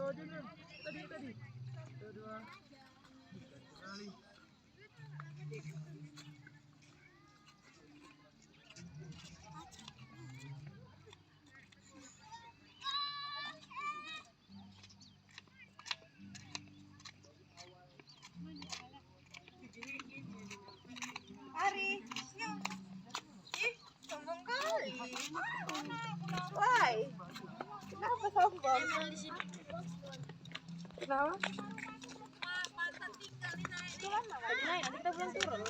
Ari, ih, sombong kali. Why? Kenapa sombong? Kenapa? Tadi naik, nanti kita pulang turun.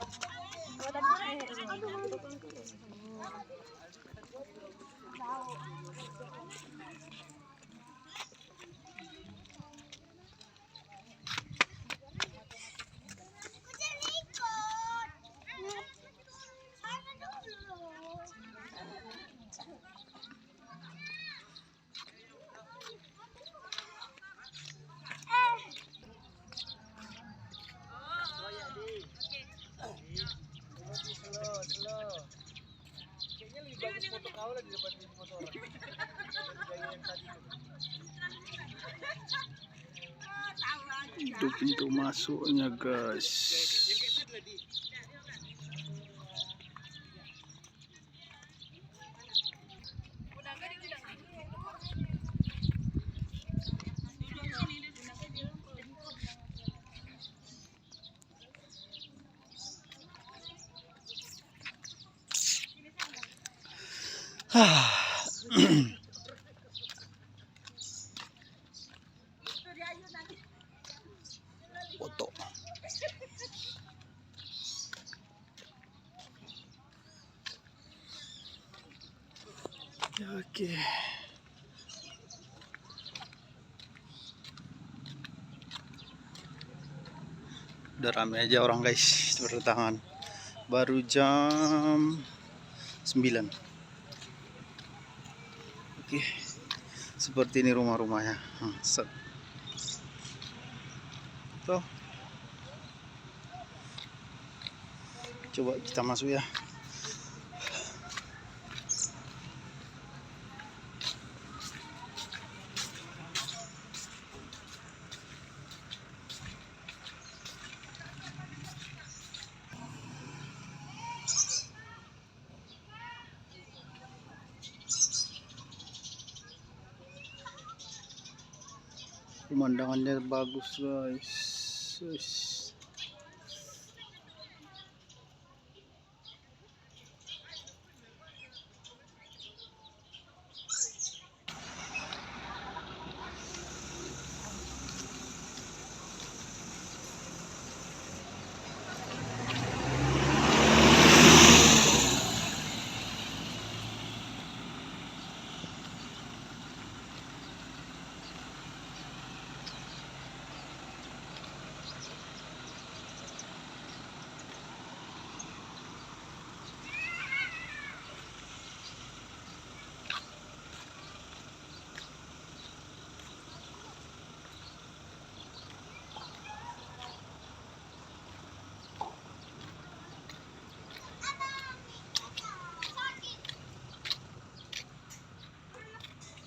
Kalau tadi naik, kita pulang turun. Kayaknya lebih bagus foto kau lah daripada foto orang. Yang tadi. Itu pintu masuknya, guys. Foto. Ya, oke. Udah rame aja orang, guys, berdatangan. Baru jam 9. Oke. Seperti ini rumah-rumahnya. Set. Tuh. Coba kita masuk ya. Pemandangannya bagus, guys.